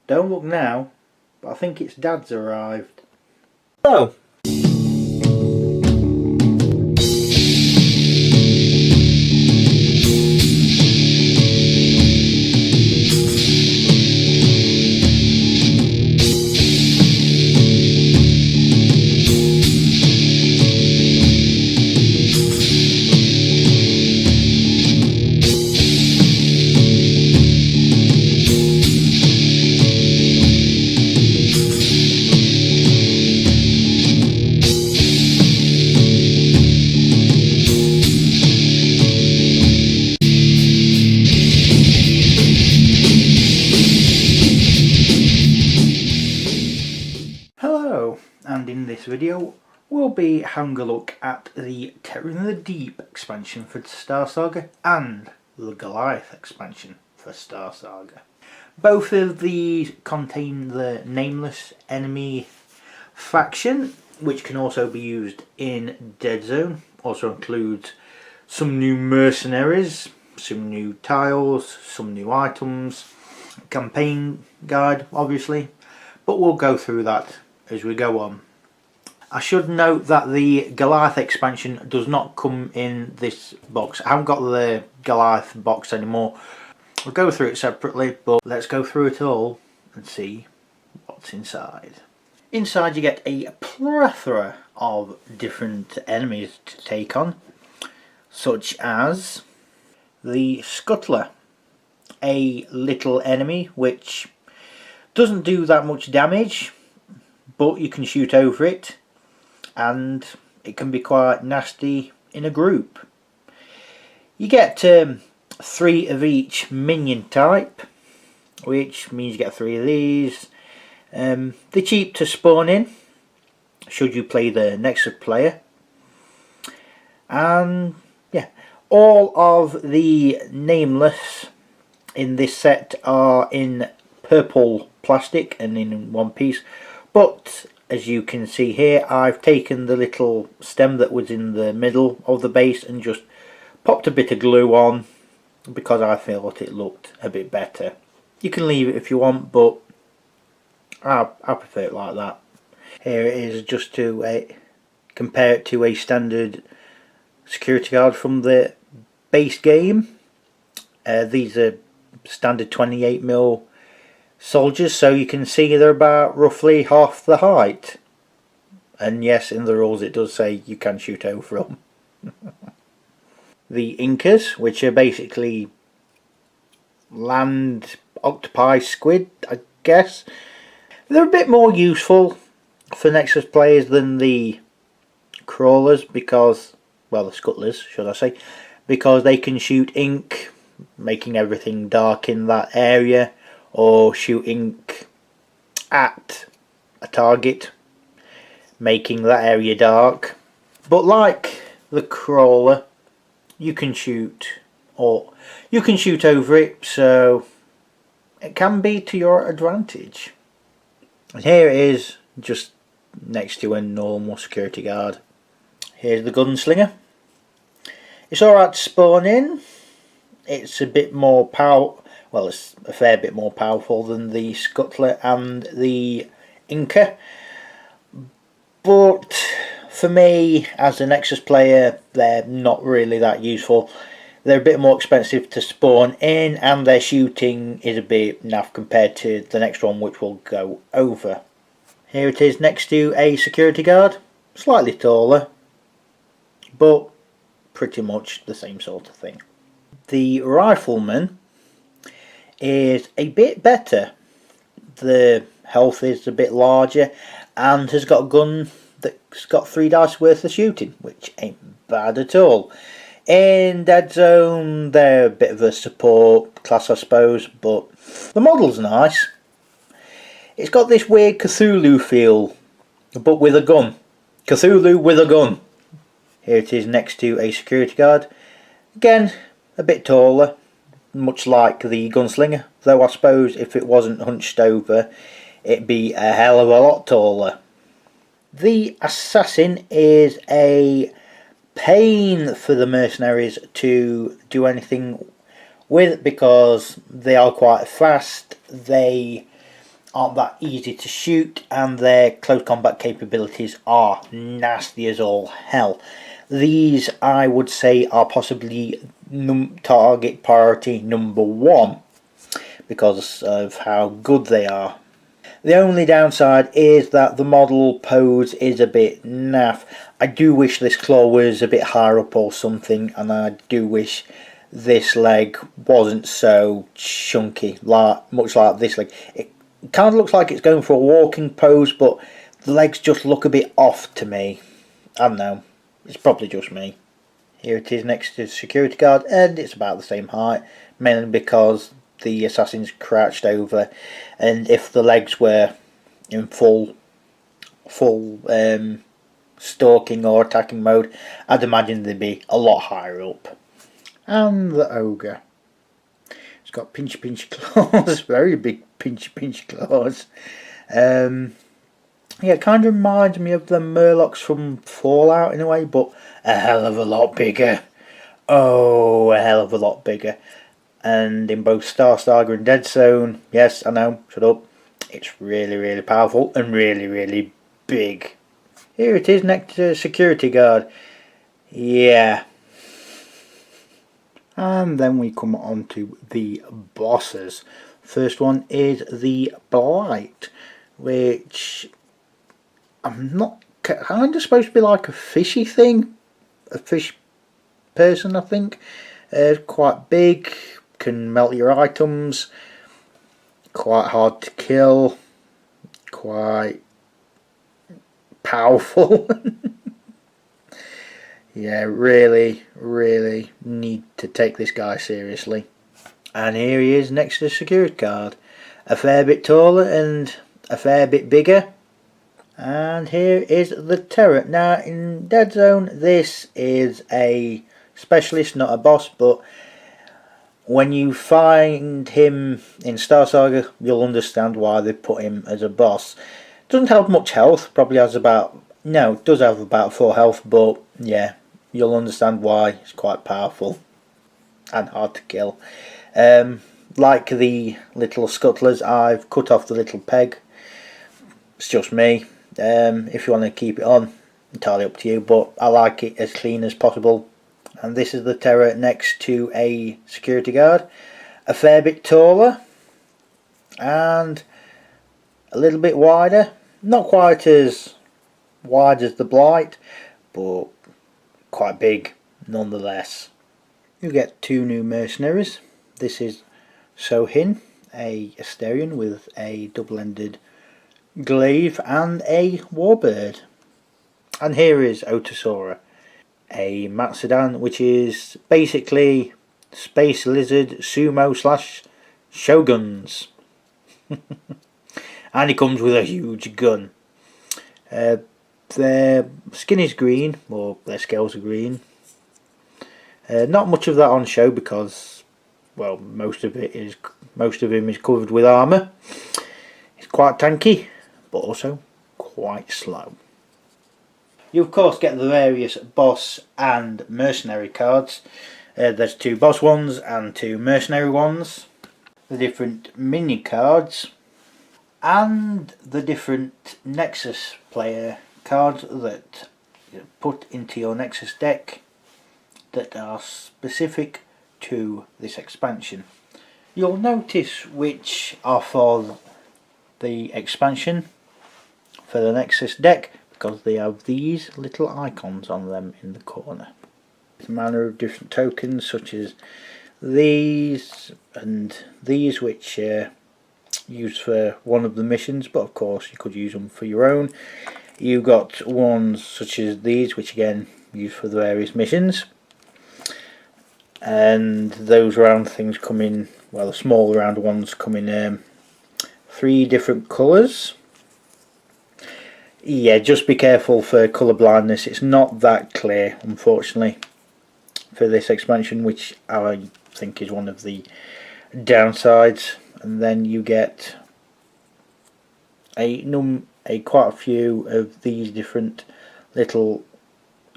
Don't look now, but I think its dad's arrived. Hello. And in this video we'll be having a look at the Terror in the Deep expansion for Star Saga and the Goliath expansion for Star Saga. Both of these contain the nameless enemy faction, which can also be used in Dead Zone. Also includes some new mercenaries, some new tiles, some new items, campaign guide obviously, but we'll go through that as we go on. I should note that the Goliath expansion does not come in this box. I haven't got the Goliath box anymore. We'll go through it separately, but let's go through it all and see what's inside. Inside you get a plethora of different enemies to take on, such as the Scuttler, a little enemy which doesn't do that much damage, but you can shoot over it and it can be quite nasty in a group. You get 3 of each minion type, which means you get 3 of these. They're cheap to spawn in should you play the Nexus player. And yeah, all of the nameless in this set are in purple plastic and in one piece, but as you can see here, I've taken the little stem that was in the middle of the base and just popped a bit of glue on because I thought it looked a bit better. You can leave it if you want, but I prefer it like that. Here it is, just to compare it to a standard security guard from the base game. These are standard 28mm soldiers, so you can see they're about roughly half the height, and yes, in the rules it does say you can shoot over them. The Incas, which are basically land octopi squid, I guess. They're a bit more useful for Nexus players than the crawlers because, well, the scuttlers should I say, because they can shoot ink, making everything dark in that area, or shoot ink at a target, making that area dark. But like the crawler, you can shoot over it, so it can be to your advantage. And here it is, just next to a normal security guard. Here's the Gunslinger. It's alright to spawn in. It's a bit more powerful. Well, it's a fair bit more powerful than the Scuttler and the Inca, but for me as a Nexus player they're not really that useful. They're a bit more expensive to spawn in and their shooting is a bit naff compared to the next one, which we'll go over. Here it is next to a security guard, slightly taller but pretty much the same sort of thing. The Rifleman is a bit better. The health is a bit larger and has got a gun that's got 3 dice worth of shooting, which ain't bad at all. In Dead Zone they're a bit of a support class I suppose, but the model's nice. It's got this weird Cthulhu feel, but with a gun. Cthulhu with a gun. Here it is next to a security guard. Again, a bit taller, much like the Gunslinger, though I suppose if it wasn't hunched over it'd be a hell of a lot taller. The Assassin is a pain for the Mercenaries to do anything with because they are quite fast. They aren't that easy to shoot, and their close combat capabilities are nasty as all hell. These, I would say, are possibly target priority number 1 because of how good they are. The only downside is that the model pose is a bit naff. I do wish this claw was a bit higher up or something, and I do wish this leg wasn't so chunky, much like this leg. It kind of looks like it's going for a walking pose, but the legs just look a bit off to me. I don't know, it's probably just me. Here it is next to the security guard, and it's about the same height, mainly because the assassin's crouched over, and if the legs were in full stalking or attacking mode, I'd imagine they'd be a lot higher up. And the ogre, it's got pinchy claws, very big pinchy claws. Yeah, it kind of reminds me of the Murlocs from Fallout in a way, but a hell of a lot bigger. Oh, a hell of a lot bigger. And in both Star Saga and Dead Zone, yes, I know, shut up, it's really powerful and really big. Here it is next to security guard. Yeah. And then we come on to the bosses. First one is the Blight, which I'm not kind of supposed to be like a fishy thing, a fish person, I think. Quite big, can melt your items, quite hard to kill, quite powerful. Yeah, really need to take this guy seriously. And here he is next to the security guard, a fair bit taller and a fair bit bigger. And here is the turret. Now in Dead Zone, this is a specialist, not a boss, but when you find him in Star Saga, you'll understand why they put him as a boss. Doesn't have much health, probably has about, no, it does have about 4 health, but yeah, you'll understand why. It's quite powerful and hard to kill. Like the little scuttlers, I've cut off the little peg. It's just me. If you want to keep it on, entirely up to you, but I like it as clean as possible. And this is the turret next to a security guard, a fair bit taller and a little bit wider. Not quite as wide as the Blight, but quite big nonetheless. You get 2 new mercenaries. This is Sohin, a Asterion with a double-ended glaive and a warbird. And here is Otosora, a Matsudan, which is basically Space Lizard Sumo / Shoguns. And he comes with a huge gun. Their skin is green, or their scales are green. Not much of that on show because, well, most of him is covered with armour. He's quite tanky, but also quite slow. You of course get the various boss and mercenary cards. There's 2 boss ones and 2 mercenary ones. The different mini cards and the different Nexus player cards that you put into your Nexus deck that are specific to this expansion. You'll notice which are for the expansion for the Nexus deck because they have these little icons on them in the corner. A manner of different tokens such as these and these, which used for one of the missions, but of course you could use them for your own. You got ones such as these, which again used for the various missions, and those round things come in, well, the small round ones come in 3 different colours. Yeah, just be careful for colour blindness. It's not that clear, unfortunately, for this expansion, which I think is one of the downsides. And then you get quite a few of these different little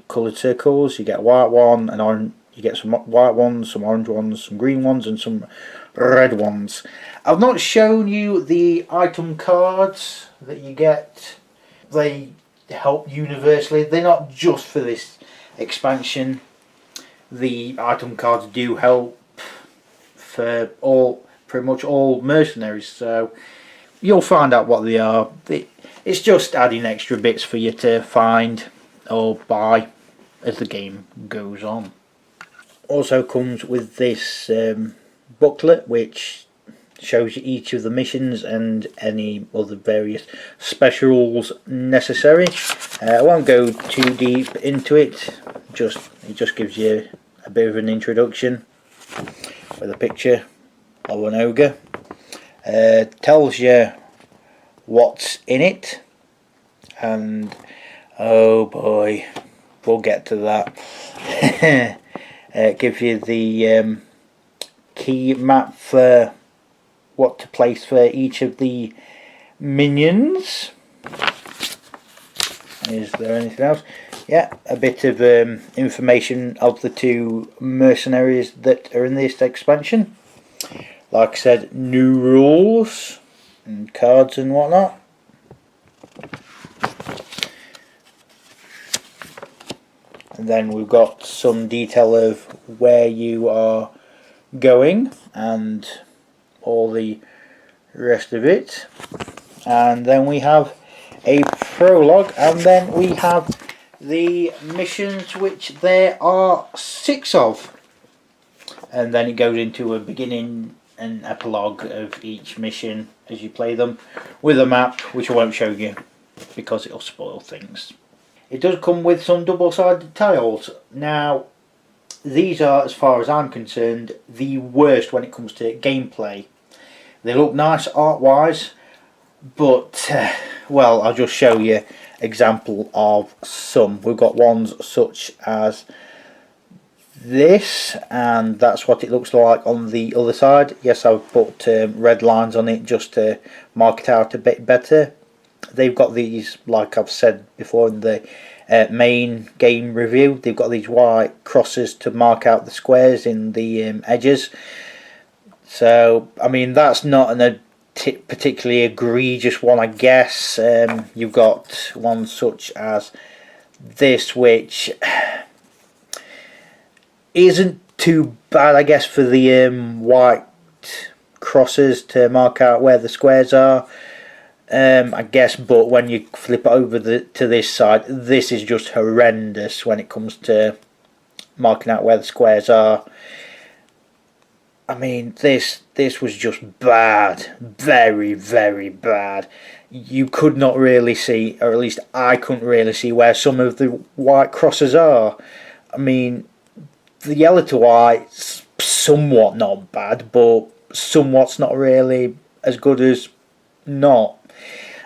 coloured circles. You get a white one, an orange. You get some white ones, some orange ones, some green ones, and some red ones. I've not shown you the item cards that you get. They help universally. They're not just for this expansion. The item cards do help for pretty much all mercenaries, so you'll find out what they are. It's just adding extra bits for you to find or buy as the game goes on. Also comes with this booklet which shows you each of the missions and any other various specials necessary. I won't go too deep into it. It just gives you a bit of an introduction with a picture of an ogre. Tells you what's in it, and oh boy, we'll get to that. Gives you the key map for what to place for each of the minions. Is there anything else? Yeah, a bit of information of the two mercenaries that are in this expansion. Like I said, new rules and cards and whatnot. And then we've got some detail of where you are going and all the rest of it. And then we have a prologue, and then we have the missions, which there are 6 of. And then it goes into a beginning and epilogue of each mission as you play them, with a map which I won't show you because it'll spoil things. It does come with some double-sided tiles. Now these are, as far as I'm concerned, the worst when it comes to gameplay. They look nice art wise, but well, I'll just show you example of some. We've got ones such as this, and that's what it looks like on the other side. Yes, I've put red lines on it just to mark it out a bit better. They've got these, like I've said before in the main game review, they've got these white crosses to mark out the squares in the edges. So I mean, that's not a particularly egregious one, I guess. You've got ones such as this, which isn't too bad, I guess, for the white crosses to mark out where the squares are, I guess. But when you flip it over to this side, this is just horrendous when it comes to marking out where the squares are. I mean, this was just bad, very, very bad. You could not really see, or at least I couldn't really see, where some of the white crosses are. I mean, the yellow to white's somewhat not bad, but somewhat's not really as good as not.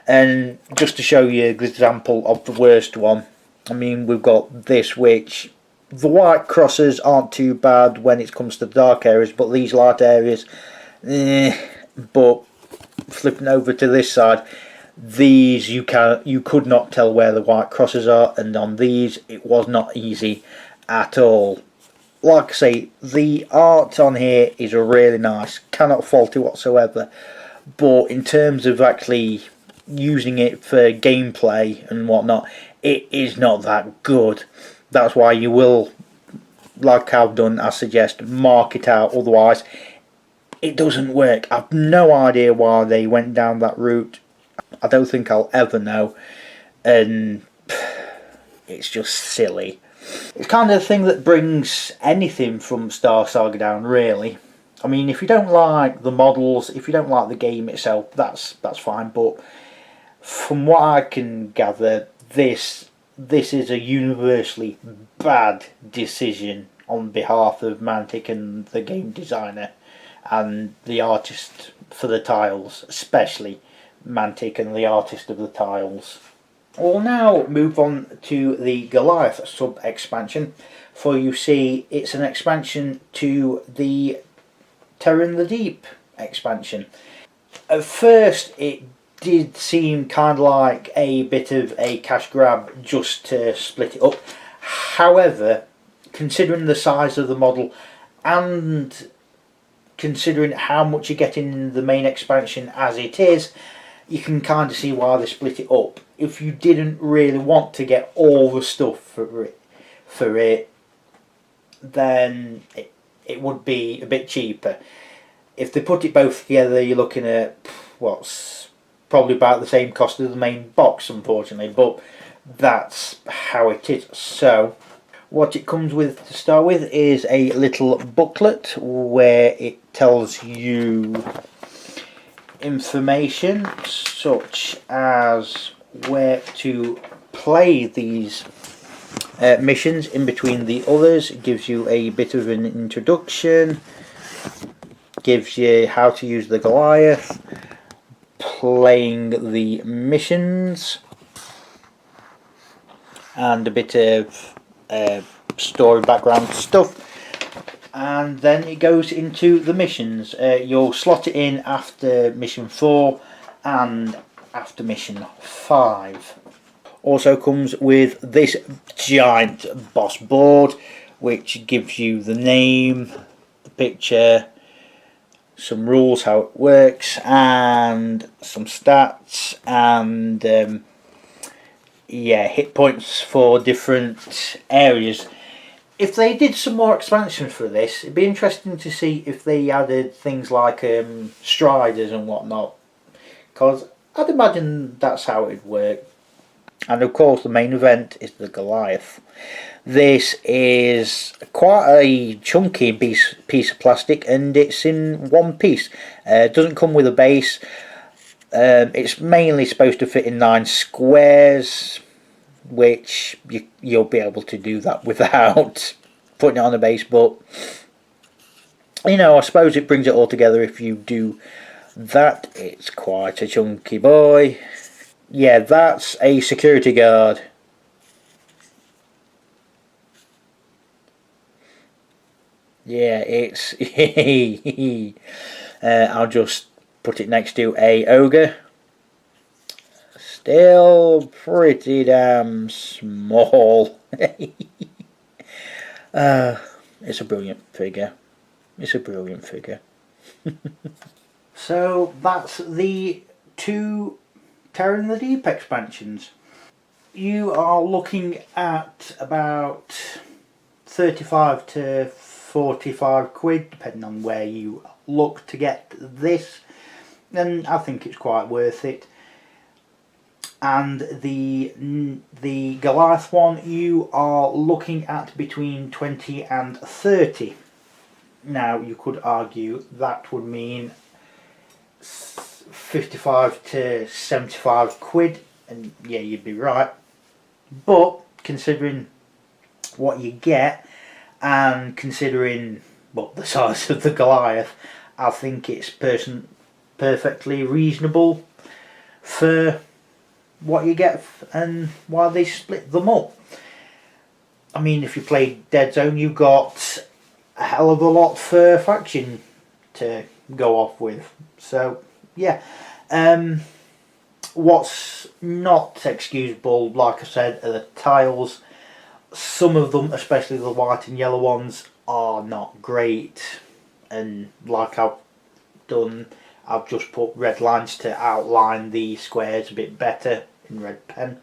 And just to show you an example of the worst one, I mean, we've got this, which the white crosses aren't too bad when it comes to the dark areas, but these light areas, but flipping over to this side, these you could not tell where the white crosses are, and on these it was not easy at all. Like I say, the art on here is really nice, cannot fault it whatsoever, but in terms of actually using it for gameplay and whatnot, it is not that good. That's why you will, like I've done, I suggest mark it out, otherwise it doesn't work. I've no idea why they went down that route. I don't think I'll ever know, and it's just silly. It's kind of the thing that brings anything from Star Saga down, really. I mean, if you don't like the models, if you don't like the game itself, that's fine, but from what I can gather, this is a universally bad decision on behalf of Mantic and the game designer and the artist for the tiles, especially Mantic and the artist of the tiles. We'll now move on to the Goliath sub-expansion, for you see it's an expansion to the Terror in the Deep expansion. At first it did seem kind of like a bit of a cash grab just to split it up. However, considering the size of the model and considering how much you're getting in the main expansion as it is, you can kind of see why they split it up. If you didn't really want to get all the stuff for it, then it would be a bit cheaper. If they put it both together, you're looking at what's probably about the same cost as the main box, unfortunately, but that's how it is. So what it comes with to start with is a little booklet where it tells you information such as where to play these missions in between the others. It gives you a bit of an introduction, gives you how to use the Goliath, playing the missions, and a bit of story background stuff, and then it goes into the missions. You'll slot it in after mission 4 and after mission 5. Also comes with this giant boss board, which gives you the name, the picture, some rules, how it works, and some stats, and yeah, hit points for different areas. If they did some more expansion for this, it'd be interesting to see if they added things like striders and whatnot, because I'd imagine that's how it'd work. And of course the main event is the Goliath. This is quite a chunky piece of plastic, and it's in one piece. It doesn't come with a base. It's mainly supposed to fit in 9 squares, which you'll be able to do that without putting it on a base, but you know, I suppose it brings it all together if you do that. It's quite a chunky boy. Yeah, that's a security guard. Yeah, it's I'll just put it next to a ogre. Still pretty damn small. It's a brilliant figure. It's a brilliant figure. So that's the 2 Terror in the Deep expansions. You are looking at about 35 to 45 quid, depending on where you look to get this, and I think it's quite worth it. And the Goliath one, you are looking at between 20 and 30. Now you could argue that would mean 55 to 75 quid, and yeah, you'd be right, but considering what you get and considering the size of the Goliath, I think it's perfectly reasonable for what you get and why they split them up. I mean, if you play Dead Zone, you've got a hell of a lot for faction to go off with. So yeah, what's not excusable, like I said, are the tiles. Some of them, especially the white and yellow ones, are not great, and like I've done, I've just put red lines to outline the squares a bit better in red pen.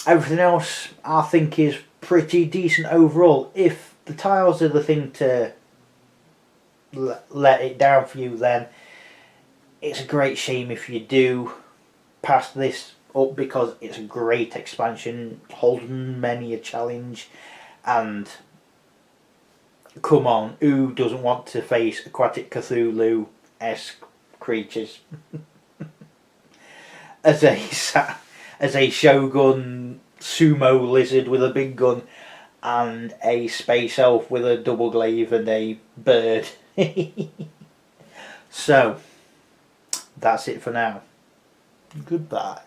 Everything else I think is pretty decent overall. If the tiles are the thing to let it down for you, then it's a great shame if you do pass this up, because it's a great expansion, holds many a challenge, and come on, who doesn't want to face Aquatic Cthulhu-esque creatures? as a Shogun sumo lizard with a big gun, and a space elf with a double glaive and a bird. So that's it for now. Goodbye.